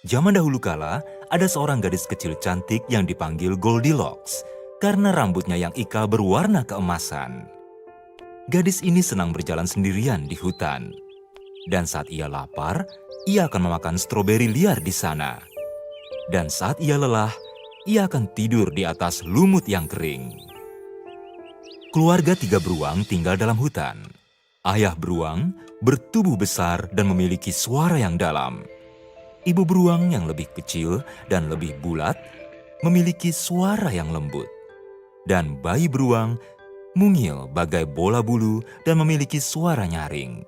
Zaman dahulu kala, ada seorang gadis kecil cantik yang dipanggil Goldilocks karena rambutnya yang ikal berwarna keemasan. Gadis ini senang berjalan sendirian di hutan. Dan saat ia lapar, ia akan memakan stroberi liar di sana. Dan saat ia lelah, ia akan tidur di atas lumut yang kering. Keluarga tiga beruang tinggal dalam hutan. Ayah beruang bertubuh besar dan memiliki suara yang dalam. Ibu beruang yang lebih kecil dan lebih bulat memiliki suara yang lembut. Dan bayi beruang mungil bagai bola bulu dan memiliki suara nyaring.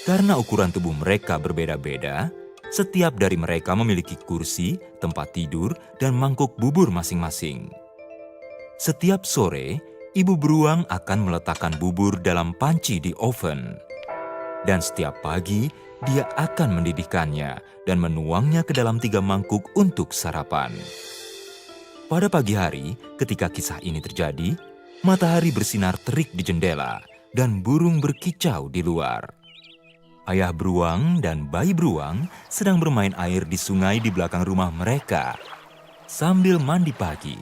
Karena ukuran tubuh mereka berbeda-beda, setiap dari mereka memiliki kursi, tempat tidur, dan mangkuk bubur masing-masing. Setiap sore, ibu beruang akan meletakkan bubur dalam panci di oven. Dan setiap pagi, dia akan mendidihkannya dan menuangnya ke dalam 3 mangkuk untuk sarapan. Pada pagi hari, ketika kisah ini terjadi, matahari bersinar terik di jendela dan burung berkicau di luar. Ayah beruang dan bayi beruang sedang bermain air di sungai di belakang rumah mereka sambil mandi pagi.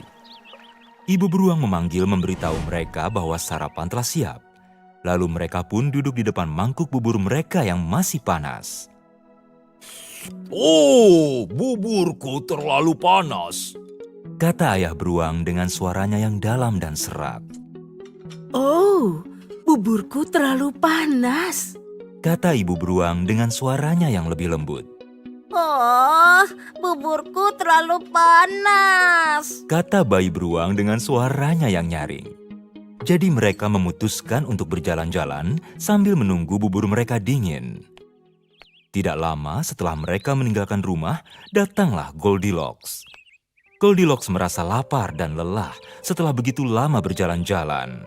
Ibu beruang memanggil memberitahu mereka bahwa sarapan telah siap. Lalu mereka pun duduk di depan mangkuk bubur mereka yang masih panas. "Oh, buburku terlalu panas," kata ayah beruang dengan suaranya yang dalam dan serak. "Oh, buburku terlalu panas," Kata ibu beruang dengan suaranya yang lebih lembut. Oh, buburku terlalu panas. Kata bayi beruang dengan suaranya yang nyaring. Jadi mereka memutuskan untuk berjalan-jalan sambil menunggu bubur mereka dingin. Tidak lama setelah mereka meninggalkan rumah, datanglah Goldilocks. Goldilocks merasa lapar dan lelah setelah begitu lama berjalan-jalan.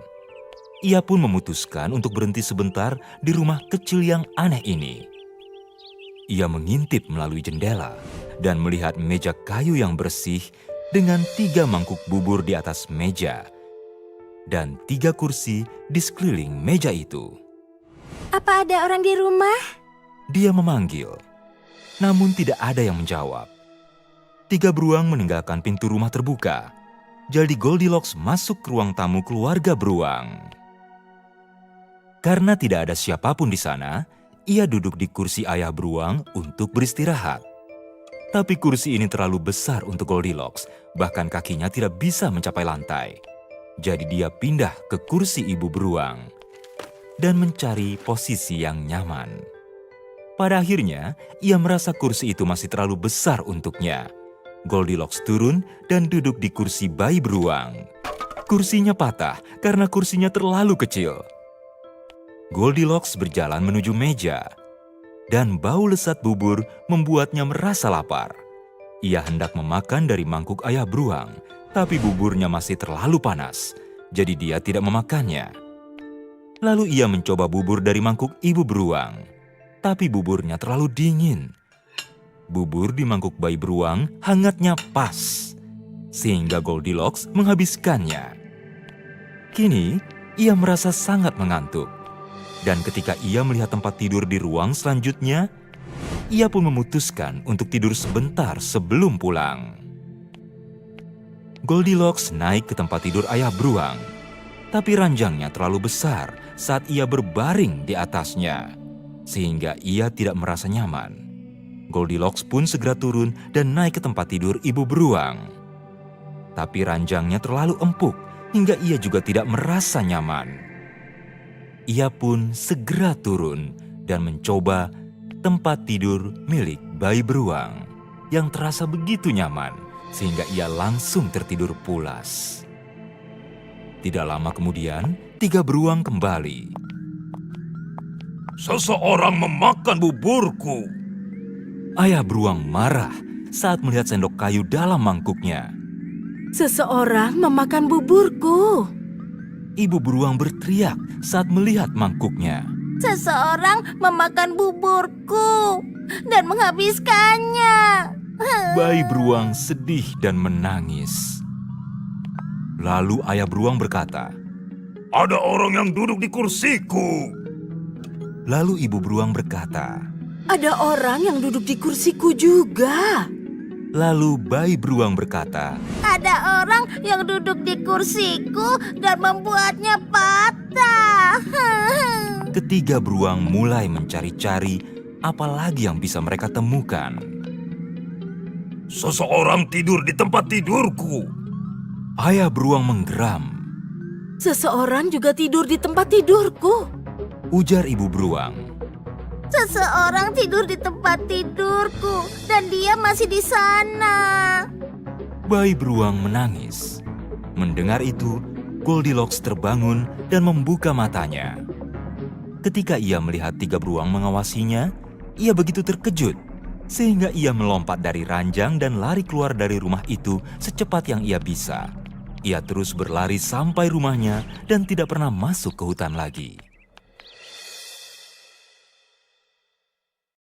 Ia pun memutuskan untuk berhenti sebentar di rumah kecil yang aneh ini. Ia mengintip melalui jendela dan melihat meja kayu yang bersih dengan 3 mangkuk bubur di atas meja dan 3 kursi di sekeliling meja itu. Apa ada orang di rumah? Dia memanggil, namun tidak ada yang menjawab. 3 beruang meninggalkan pintu rumah terbuka. Jadi Goldilocks masuk ke ruang tamu keluarga beruang. Karena tidak ada siapapun di sana, ia duduk di kursi ayah beruang untuk beristirahat. Tapi kursi ini terlalu besar untuk Goldilocks, bahkan kakinya tidak bisa mencapai lantai. Jadi dia pindah ke kursi ibu beruang dan mencari posisi yang nyaman. Pada akhirnya, ia merasa kursi itu masih terlalu besar untuknya. Goldilocks turun dan duduk di kursi bayi beruang. Kursinya patah karena kursinya terlalu kecil. Goldilocks berjalan menuju meja, dan bau lesat bubur membuatnya merasa lapar. Ia hendak memakan dari mangkuk ayah beruang, tapi buburnya masih terlalu panas, jadi dia tidak memakannya. Lalu ia mencoba bubur dari mangkuk ibu beruang, tapi buburnya terlalu dingin. Bubur di mangkuk bayi beruang hangatnya pas, sehingga Goldilocks menghabiskannya. Kini, ia merasa sangat mengantuk. Dan ketika ia melihat tempat tidur di ruang selanjutnya, ia pun memutuskan untuk tidur sebentar sebelum pulang. Goldilocks naik ke tempat tidur ayah beruang, tapi ranjangnya terlalu besar saat ia berbaring di atasnya, sehingga ia tidak merasa nyaman. Goldilocks pun segera turun dan naik ke tempat tidur ibu beruang. Tapi ranjangnya terlalu empuk hingga ia juga tidak merasa nyaman. Ia pun segera turun dan mencoba tempat tidur milik bayi beruang yang terasa begitu nyaman sehingga ia langsung tertidur pulas. Tidak lama kemudian, 3 beruang kembali. "Seseorang memakan buburku." Ayah beruang marah saat melihat sendok kayu dalam mangkuknya. "Seseorang memakan buburku." Ibu beruang berteriak saat melihat mangkuknya. Seseorang memakan buburku dan menghabiskannya. Bayi beruang sedih dan menangis. Lalu ayah beruang berkata, "Ada orang yang duduk di kursiku." lalu ibu beruang berkata, Ada orang yang duduk di kursiku juga. Lalu bayi beruang berkata, Ada orang yang duduk di kursiku dan membuatnya patah. ketiga beruang mulai mencari-cari apalagi yang bisa mereka temukan. Seseorang tidur di tempat tidurku. Ayah beruang menggeram. Seseorang juga tidur di tempat tidurku. Ujar ibu beruang. Seseorang tidur di tempat tidurku dan dia masih di sana. Bayi beruang menangis. Mendengar itu, Goldilocks terbangun dan membuka matanya. Ketika ia melihat tiga beruang mengawasinya, ia begitu terkejut sehingga ia melompat dari ranjang dan lari keluar dari rumah itu secepat yang ia bisa. Ia terus berlari sampai rumahnya dan tidak pernah masuk ke hutan lagi.